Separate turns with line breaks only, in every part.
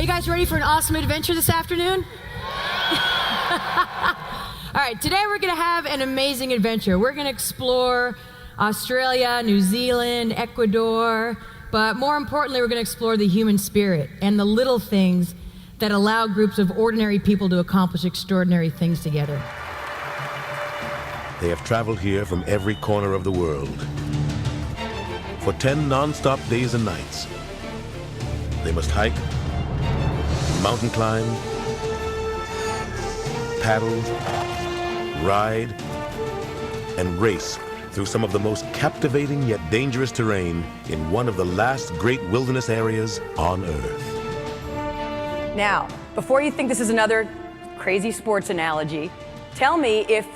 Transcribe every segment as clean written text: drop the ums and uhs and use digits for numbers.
you guys ready for an awesome adventure this afternoon? All right, today we're gonna have an amazing adventure. We're gonna explore Australia, New Zealand, Ecuador, but more importantly, we're gonna explore the human spirit and the little things that allow groups of ordinary people to accomplish extraordinary things together.
They have traveled here from every corner of the world. For 10 non-stop days and nights, they must hike, mountain climb, paddle, ride, and race through some of the most captivating yet dangerous terrain in one of the last great wilderness areas on Earth.
Now, before you think this is another crazy sports analogy, tell me if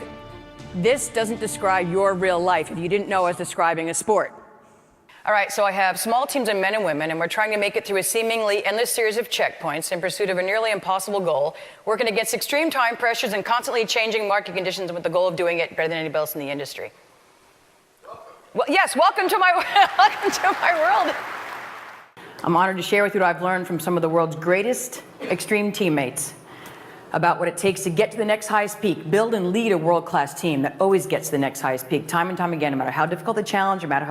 this doesn't describe your real life, if you didn't know I was describing a sport. All right, so I have small teams of men and women, and we're trying to make it through a seemingly endless series of checkpoints in pursuit of a nearly impossible goal, working against extreme time pressures and constantly changing market conditions with the goal of doing it better than anybody else in the industry. Well, yes, welcome to my world. I'm honored to share with you what I've learned from some of the world's greatest extreme teammates about what it takes to get to the next highest peak, build and lead a world-class team that always gets to the next highest peak, time and time again, no matter how difficult the challenge, no matter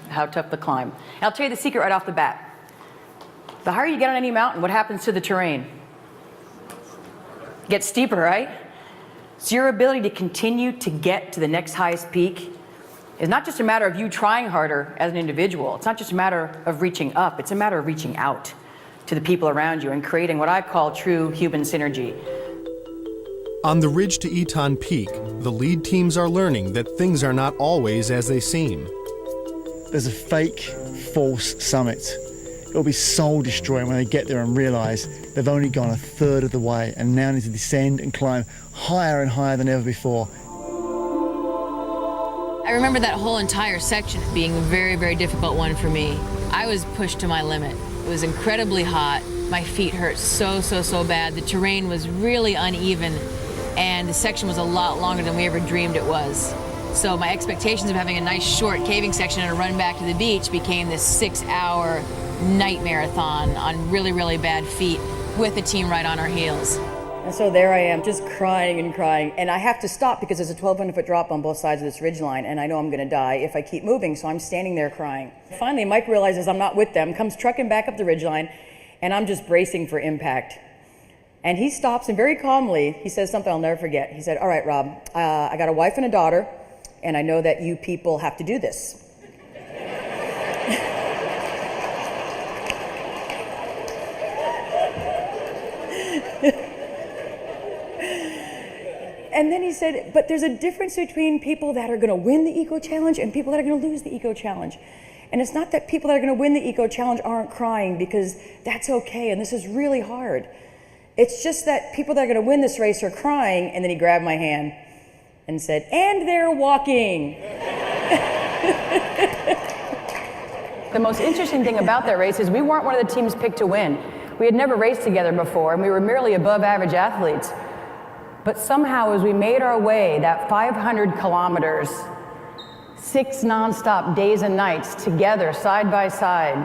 how tough the climb. And I'll tell you the secret right off the bat. The higher you get on any mountain, what happens to the terrain? It gets steeper, right? So your ability to continue to get to the next highest peak is not just a matter of you trying harder as an individual. It's not just a matter of reaching up. It's a matter of reaching out to the people around you and creating what I call true human synergy.
On the ridge to Eton Peak, the lead teams are learning that things are not always as they seem.
There's a fake, false summit. It'll be soul destroying when they get there and realise they've only gone a third of the way and now need to descend and climb higher and higher than ever before.
I remember that whole entire section being a very, very difficult one for me. I was pushed to my limit. It was incredibly hot. My feet hurt so bad. The terrain was really uneven, and the section was a lot longer than we ever dreamed it was. So my expectations of having a nice short caving section and a run back to the beach became this 6-hour night marathon on really, really bad feet with the team right on our heels.
And so there I am, just crying and crying. And I have to stop because there's a 1,200-foot drop on both sides of this ridgeline, and I know I'm going to die if I keep moving, so I'm standing there crying. Finally, Mike realizes I'm not with them, comes trucking back up the ridgeline, and I'm just bracing for impact. And he stops, and very calmly, he says something I'll never forget. He said, "All right, Rob, I got a wife and a daughter, and I know that you people have to do this." And then he said, but there's a difference between people that are going to win the Eco Challenge and people that are going to lose the Eco Challenge. And it's not that people that are going to win the Eco Challenge aren't crying, because that's okay, and this is really hard. It's just that people that are going to win this race are crying. And then he grabbed my hand and said, "And they're walking." The most interesting thing about that race is we weren't one of the teams picked to win. We had never raced together before, and we were merely above average athletes. But somehow, as we made our way that 500 kilometers, 6 nonstop days and nights together, side by side,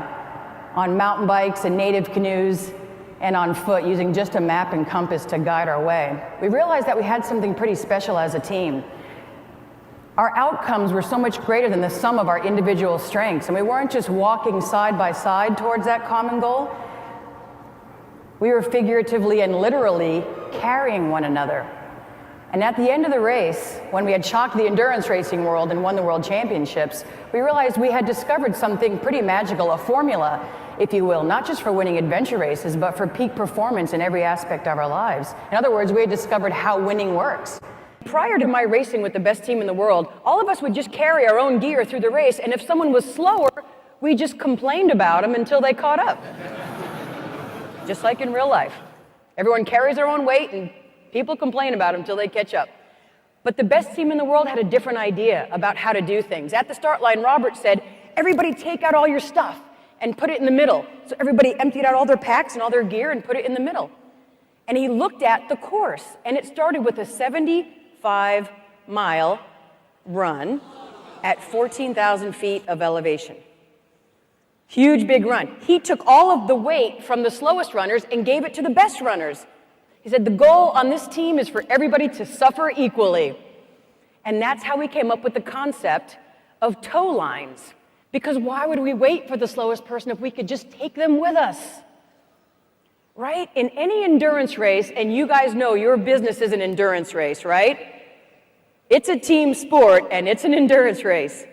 on mountain bikes and native canoes, and on foot, using just a map and compass to guide our way, we realized that we had something pretty special as a team. Our outcomes were so much greater than the sum of our individual strengths, and we weren't just walking side by side towards that common goal. We were figuratively and literally carrying one another. And at the end of the race, when we had shocked the endurance racing world and won the world championships, we realized we had discovered something pretty magical, a formula, if you will, not just for winning adventure races, but for peak performance in every aspect of our lives. In other words, we had discovered how winning works. Prior to my racing with the best team in the world, all of us would just carry our own gear through the race, and if someone was slower, we just complained about them until they caught up. Just like in real life. Everyone carries their own weight, and people complain about them until they catch up. But the best team in the world had a different idea about how to do things. At the start line, Robert said, "Everybody take out all your stuff and put it in the middle." So everybody emptied out all their packs and all their gear and put it in the middle. And he looked at the course, and it started with a 75-mile run at 14,000 feet of elevation. Huge, big run. He took all of the weight from the slowest runners and gave it to the best runners. He said, the goal on this team is for everybody to suffer equally. And that's how we came up with the concept of tow lines. Because why would we wait for the slowest person if we could just take them with us? Right? In any endurance race, and you guys know your business is an endurance race, right? It's a team sport and it's an endurance race.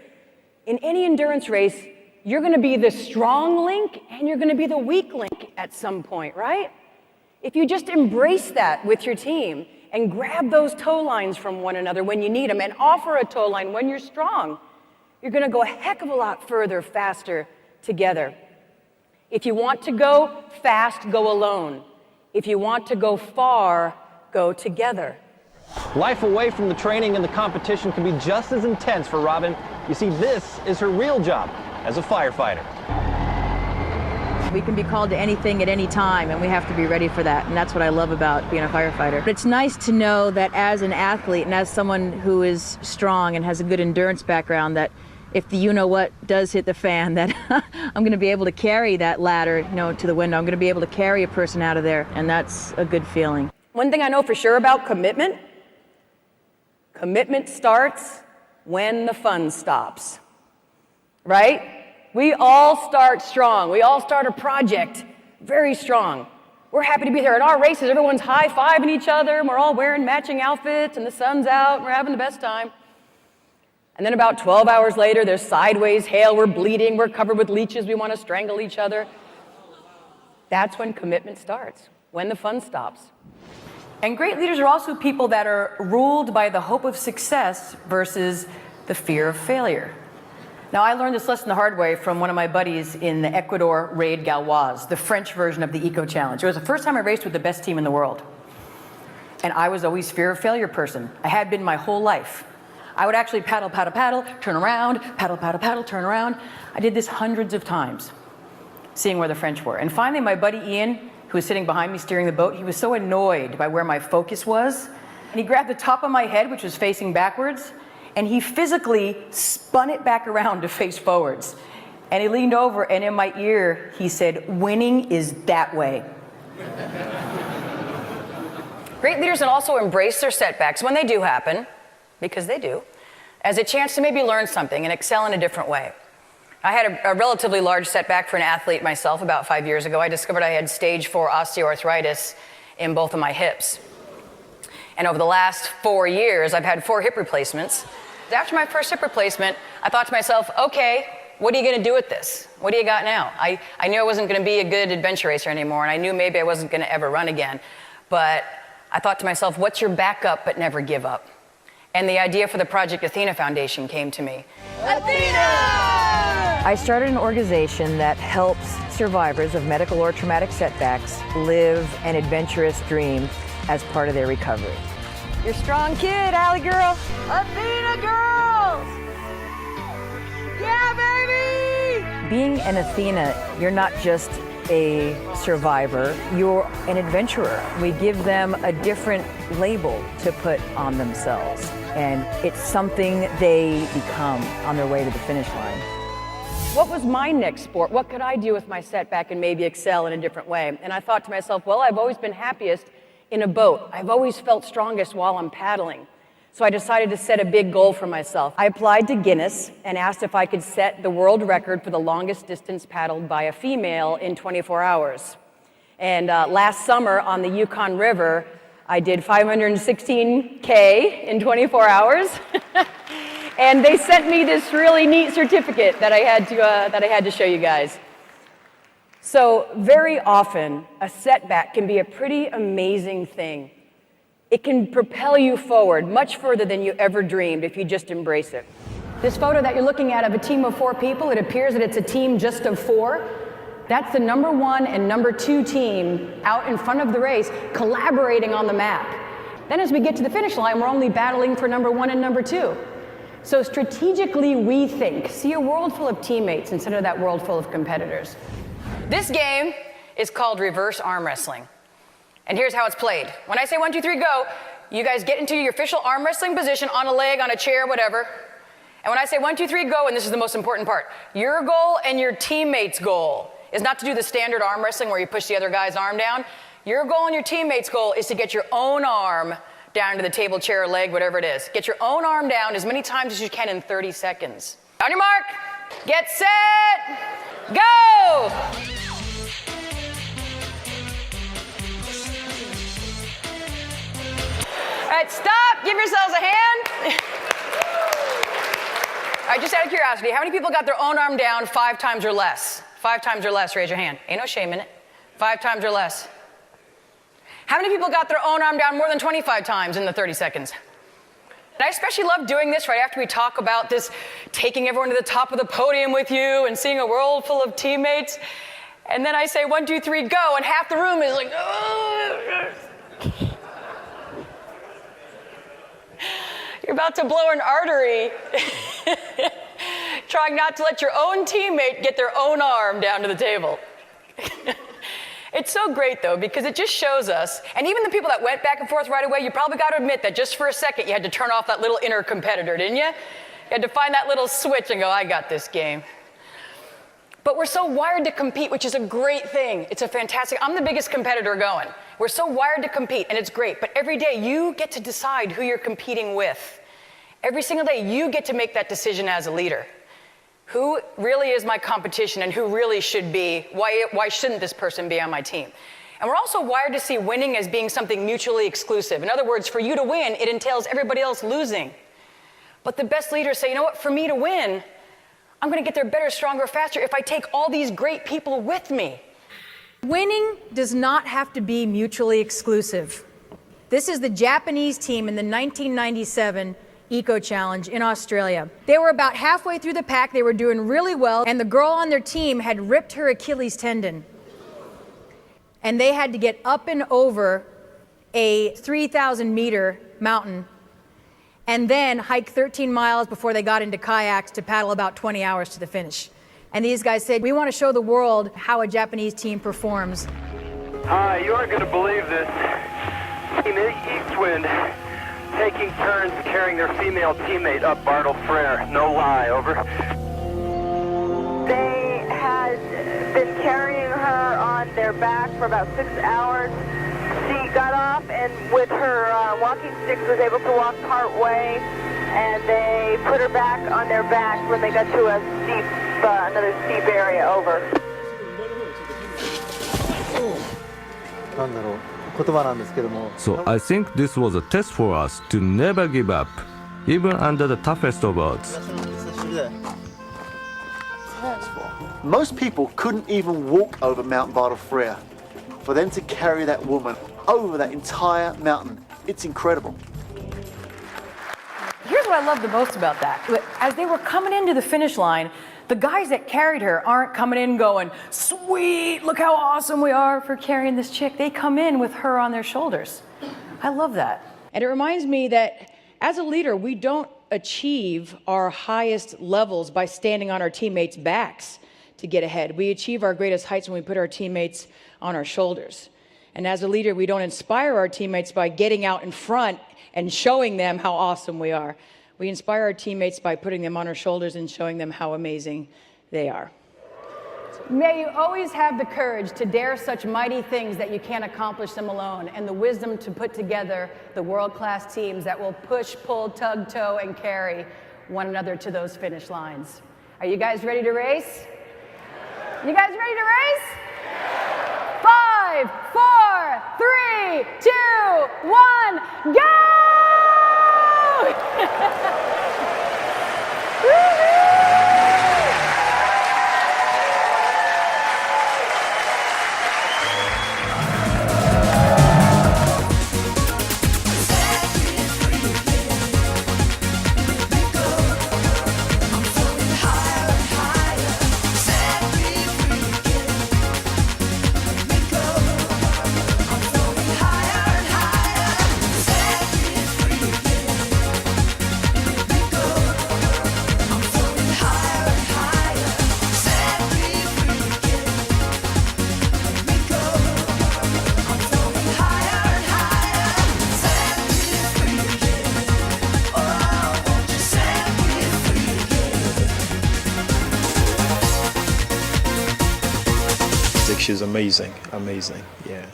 In any endurance race, you're going to be the strong link and you're going to be the weak link at some point, right? If you just embrace that with your team and grab those tow lines from one another when you need them and offer a tow line when you're strong, you're going to go a heck of a lot further, faster together. If you want to go fast, go alone. If you want to go far, go together.
Life away from the training and the competition can be just as intense for Robyn. You see, this is her real job as a firefighter.
We can be called to anything at any time, and we have to be ready for that. And that's what I love about being a firefighter. But it's nice to know that as an athlete and as someone who is strong and has a good endurance background, that if the you-know-what does hit the fan, that I'm going to be able to carry that ladder, to the window. I'm going to be able to carry a person out of there, and that's a good feeling.
One thing I know for sure about commitment starts when the fun stops, right? We all start strong. We all start a project very strong. We're happy to be there. At our races, everyone's high-fiving each other, and we're all wearing matching outfits, and the sun's out, and we're having the best time. And then about 12 hours later, there's sideways hail, we're bleeding, we're covered with leeches, we want to strangle each other. That's when commitment starts, when the fun stops.
And great leaders are also people that are ruled by the hope of success versus the fear of failure. Now, I learned this lesson the hard way from one of my buddies in the Ecuador Raid Gauloise, the French version of the Eco Challenge. It was the first time I raced with the best team in the world. And I was always fear of failure person. I had been my whole life. I would actually paddle, turn around, paddle, turn around. I did this hundreds of times, seeing where the French were. And finally, my buddy Ian, who was sitting behind me steering the boat, he was so annoyed by where my focus was. And he grabbed the top of my head, which was facing backwards, and he physically spun it back around to face forwards. And he leaned over, and in my ear, he said, "Winning is that way."
Great leaders will also embrace their setbacks when they do happen, because they do, as a chance to maybe learn something and excel in a different way. I had a relatively large setback for an athlete myself about 5 years ago. I discovered I had stage 4 osteoarthritis in both of my hips. And over the last 4 years, I've had 4 hip replacements. After my first hip replacement, I thought to myself, okay, what are you going to do with this? What do you got now? I knew I wasn't going to be a good adventure racer anymore, and I knew maybe I wasn't going to ever run again. But I thought to myself, what's your backup but never give up? And the idea for the Project Athena Foundation came to me.
Athena!
I started an organization that helps survivors of medical or traumatic setbacks live an adventurous dream as part of their recovery.
You're a strong kid, Allie girl. Athena girls! Yeah, baby!
Being an Athena, you're not just a survivor, you're an adventurer. We give them a different label to put on themselves, and it's something they become on their way to the finish line.
What was my next sport? What could I do with my setback and maybe excel in a different way? And I thought to myself, well, I've always been happiest in a boat. I've always felt strongest while I'm paddling. So I decided to set a big goal for myself. I applied to Guinness and asked if I could set the world record for the longest distance paddled by a female in 24 hours. And last summer on the Yukon River, I did 516K in 24 hours. And they sent me this really neat certificate that I had to show you guys. So very often, a setback can be a pretty amazing thing. It can propel you forward much further than you ever dreamed if you just embrace it. This photo that you're looking at of a team of 4 people, it appears that it's a team just of 4. That's the number 1 and number 2 team out in front of the race, collaborating on the map. Then as we get to the finish line, we're only battling for number 1 and number 2. So strategically rethink, see a world full of teammates instead of that world full of competitors. This game is called reverse arm wrestling. And here's how it's played. When I say 1, 2, 3, go, you guys get into your official arm wrestling position on a leg, on a chair, whatever. And when I say 1, 2, 3, go, and this is the most important part, your goal and your teammate's goal is not to do the standard arm wrestling where you push the other guy's arm down. Your goal and your teammate's goal is to get your own arm down to the table, chair, leg, whatever it is. Get your own arm down as many times as you can in 30 seconds. On your mark, get set, go! All right, stop, give yourselves a hand. All right, just out of curiosity, how many people got their own arm down 5 times or less? 5 times or less, raise your hand. Ain't no shame in it. 5 times or less. How many people got their own arm down more than 25 times in the 30 seconds? And I especially love doing this right after we talk about this, taking everyone to the top of the podium with you and seeing a world full of teammates. And then I say 1, 2, 3, go, and half the room is like, oh. You're about to blow an artery, trying not to let your own teammate get their own arm down to the table. It's so great, though, because it just shows us, and even the people that went back and forth right away, you probably got to admit that just for a second you had to turn off that little inner competitor, didn't you? You had to find that little switch and go, I got this game. But we're so wired to compete, which is a great thing. It's a fantastic, I'm the biggest competitor going. We're so wired to compete, and it's great. But every day, you get to decide who you're competing with. Every single day, you get to make that decision as a leader. Who really is my competition, and who really should be, why shouldn't this person be on my team? And we're also wired to see winning as being something mutually exclusive. In other words, for you to win, it entails everybody else losing. But the best leaders say, you know what, for me to win, I'm going to get there better, stronger, faster if I take all these great people with me.
Winning does not have to be mutually exclusive. This is the Japanese team in the 1997 Eco Challenge in Australia. They were about halfway through the pack, they were doing really well, and the girl on their team had ripped her Achilles tendon. And they had to get up and over a 3,000-meter mountain and then hike 13 miles before they got into kayaks to paddle about 20 hours to the finish. And these guys said, we want to show the world how a Japanese team performs.
Hi, you aren't going to believe this. Team Eastwind taking turns carrying their female teammate up Bartle Frere. No lie, over.
They had been carrying her on their back for about 6 hours. She got off and with her walking sticks was able to walk part way, and they put her back on their back when they got to a steep, another steep area, over.
So I think this was a test for us to never give up, even under the toughest of odds.
Most people couldn't even walk over Mount Bartle Frere. For them to carry that woman over that entire mountain, it's incredible.
Here's what I love the most about that. As they were coming into the finish line, the guys that carried her aren't coming in going, sweet, look how awesome we are for carrying this chick. They come in with her on their shoulders. I love that. And it reminds me that as a leader, we don't achieve our highest levels by standing on our teammates' backs to get ahead. We achieve our greatest heights when we put our teammates on our shoulders. And as a leader, we don't inspire our teammates by getting out in front and showing them how awesome we are. We inspire our teammates by putting them on our shoulders and showing them how amazing they are.
May you always have the courage to dare such mighty things that you can't accomplish them alone, and the wisdom to put together the world-class teams that will push, pull, tug, tow, and carry one another to those finish lines. Are you guys ready to race? You guys ready to race? 5, 4, 3, 2, 1, go!
She's amazing, amazing, yeah.